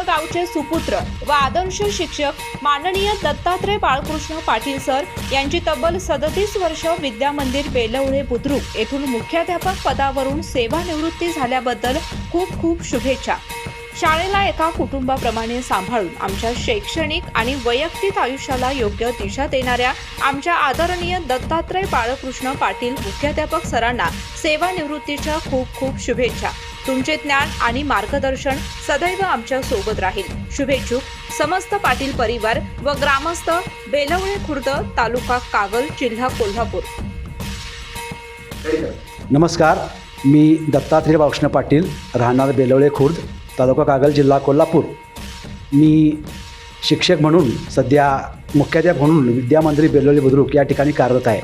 गावचे सुपुत्र व आदर्श शिक्षक माननीय दत्तात्रय बाळकृष्ण पाटील सर यांची तब्बल 37 वर्ष विद्या मंदिर बेलवळे बुद्रुक येथून मुख्याध्यापक पदावरून सेवानिवृत्ती झाल्याबद्दल खूप खूप शुभेच्छा। शाळेला एका कुटुंबाप्रमाणे सांभाळून आमच्या शैक्षणिक आणि वैयक्तिक आयुष्याला योग्य दिशा देणाऱ्या आमच्या आदरणीय दत्तात्रय बाळकृष्ण पाटील मुख्याध्यापक सरांना सेवानिवृत्तीच्या खूप खूप शुभेच्छा। तुमचे ज्ञान आणि मार्गदर्शन सदैव आमच्या सोबत राहील। शुभेच्छुक समस्त पाटील परिवार व ग्रामस्थ बेलवळे खुर्द तालुका कागल जिल्हा कोल्हापूर। नमस्कार, मी दत्तात्रय बाळकृष्ण पाटील, राहणार बेलवळे खुर्द तालुका कागल जिल्हा कोल्हापूर। मी शिक्षक म्हणून सध्या मुख्याध्यापक म्हणून विद्या मंदिर बेलवळे बुद्रुक या ठिकाणी कार्यरत आहे।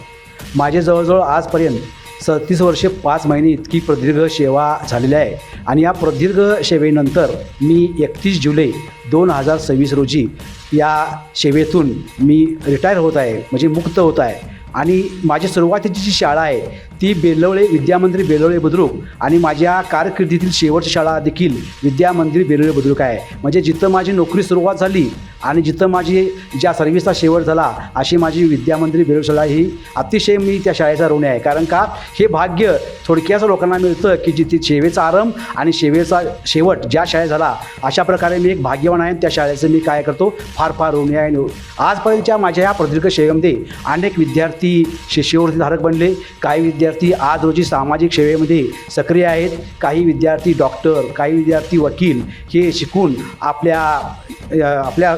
माझे जवळजवळ आजपर्यंत 37 वर्षे 5 महिने इतकी प्रदीर्घ सेवा झालेली आहे आणि या प्रदीर्घ सेवेनंतर मी 31 जुलै 2026 रोजी या सेवेतून मी रिटायर होत आहे, म्हणजे मुक्त होत आहे। आणि माझी सुरुवातीची जी शाळा आहे ती बेलवळे विद्या मंदिर बेलवळे बुद्रुक आणि माझ्या कारकिर्दीतील शेवटची शाळा देखील विद्या मंदिर बेलवळे बुद्रुक आहे। म्हणजे जिथं माझी नोकरी सुरुवात झाली आणि जिथं माझी ज्या सर्व्हिसचा शेवट झाला अशी माझी विद्या मंदिर बेलवळे शाळा ही अतिशय मी त्या शाळेचा ऋणी आहे। कारण का हे भाग्य थोडक्याच लोकांना मिळतं की जिथे सेवेचा आरंभ आणि सेवेचा शेवट ज्या शाळेत झाला, अशा प्रकारे मी एक भाग्यवान आहे। त्या शाळेचं मी काय करतो, फार ऋणी आहे। आजपर्यंतच्या माझ्या या प्रदीर्घ सेवेमध्ये अनेक विद्यार्थी शिष्यवृत्ती धारक बनले। काही विद्यार्थी आज रोजी सामाजिक सेवेमध्ये सक्रिय आहेत, काही विद्यार्थी डॉक्टर, काही विद्यार्थी वकील हे शिकून आपल्या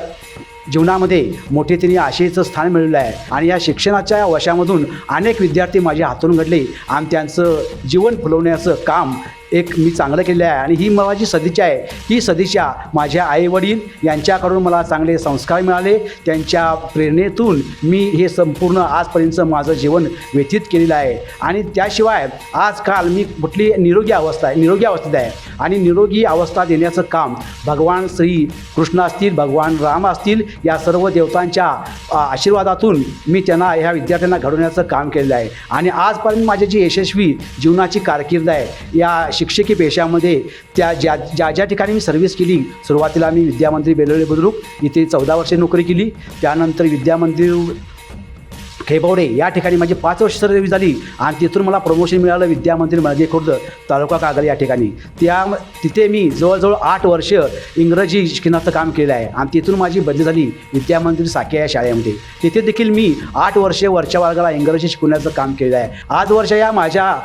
जीवनामध्ये मोठेपणी आशेचं स्थान मिळवलं आहे। आणि या शिक्षणाच्या वशामधून अनेक विद्यार्थी माझ्या हातून घडले आणि त्यांचं जीवन फुलवण्याचं काम मी चांगलं केलं आहे। आणि ही माझी सदिच्छा आहे। ही सदिच्छा माझ्या आईवडील यांच्याकडून मला चांगले संस्कार मिळाले, त्यांच्या प्रेरणेतून मी हे संपूर्ण आजपर्यंतचं माझं जीवन व्यतीत केलेलं आहे। आणि त्याशिवाय आजकाल मी कुठली निरोगी अवस्थेत आहे आणि निरोगी अवस्था देण्याचं काम भगवान श्री कृष्ण असतील, भगवान राम असतील, या सर्व देवतांच्या आशीर्वादातून मी त्यांना ह्या विद्यार्थ्यांना घडवण्याचं काम केलेलं आहे। आणि आजपर्यंत माझी जी यशस्वी जीवनाची कारकीर्द आहे या शिक्षकी पेशामध्ये ज्या ठिकाणी मी सर्व्हिस केली, सुरुवातीला मी विद्या मंदिर बेलवळे बुद्रुक इथे 14 वर्षे नोकरी केली। त्यानंतर विद्या मंदिर खेबवडे या ठिकाणी माझी 5 वर्ष सर्व्हिस झाली आणि तिथून मला प्रमोशन मिळालं विद्या मंदिर मळगे खुर्द तालुका कागल या ठिकाणी। तिथे मी जवळजवळ 8 वर्ष इंग्रजी शिकण्याचं काम केलं आहे आणि तिथून माझी बदली झाली विद्या मंदिर साके या शाळेमध्ये। तिथे देखील मी 8 वर्षे वरच्या वर्गाला इंग्रजी शिकवण्याचं काम केलं आहे। आज वर्ष या माझ्या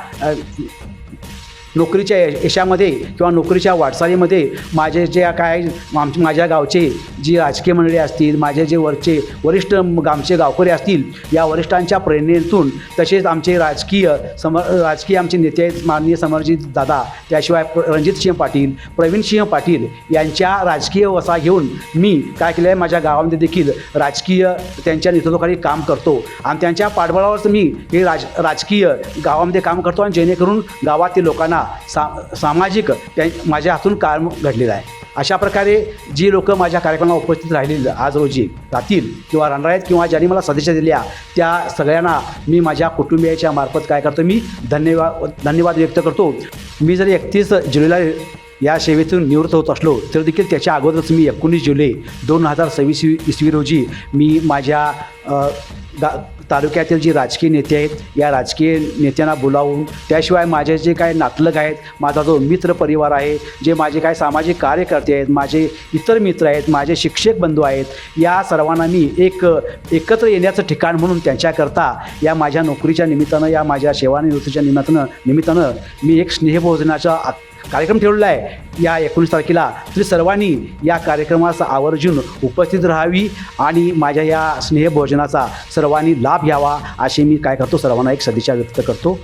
नोकरीच्या यशामध्ये किंवा नोकरीच्या वाटचालीमध्ये माझे जे काय माझ्या गावचे जी राजकीय मंडळी असतील, माझे जे वरिष्ठ आमचे गावकरी असतील, या वरिष्ठांच्या प्रेरणेतून, तसेच आमचे राजकीय आमचे नेते आहेत माननीय समरजित दादा, त्याशिवाय रणजितसिंह पाटील, प्रवीणसिंह पाटील यांच्या राजकीय वसा घेऊन मी काय केलं आहे, माझ्या गावामध्ये देखील राजकीय त्यांच्या नेतृत्वाखाली काम करतो आणि त्यांच्या पाठबळावरच मी हे राजकीय गावामध्ये काम करतो आणि जेणेकरून गावातील लोकांना सामाजिक माझ्या हातून काम घडलेलं आहे। अशा प्रकारे जी लोक माझ्या कार्यक्रमाला उपस्थित राहिलेली आज रोजी राहतील किंवा राहणार आहेत किंवा ज्यांनी मला सदिच्छा दिल्या, त्या सगळ्यांना मी माझ्या कुटुंबियाच्या मार्फत काय करतो, मी धन्यवाद व्यक्त करतो। मी जरी 31 जुलैला या सेवेतून निवृत्त होत असलो तर देखील त्याच्या अगोदरच मी 19 जुलै 2026 इसवी रोजी मी माझ्या तालुक्यातील जी राजकीय नेते आहेत या राजकीय नेत्यांना बोलावून, त्याशिवाय माझे जे काय नातलग आहेत, माझा जो मित्र परिवार आहे, जे माझे काय सामाजिक कार्यकर्ते आहेत, माझे इतर मित्र आहेत, माझे शिक्षक बंधू आहेत, या सर्वांना मी एकत्र येण्याचं ठिकाण म्हणून त्यांच्याकरता या माझ्या नोकरीच्या निमित्तानं, या माझ्या सेवानिवृत्तीच्या निमित्तानं मी एक स्नेहभोजनाचा कार्यक्रम ठेवलेला आहे या 19 तारखेला। तरी सर्वांनी या कार्यक्रमाचा आवर्जून उपस्थित राहावी आणि माझ्या या स्नेहभोजनाचा सर्वांनी लाभ घ्यावा अशी मी काय करतो, सर्वांना एक सदिच्छा व्यक्त करतो।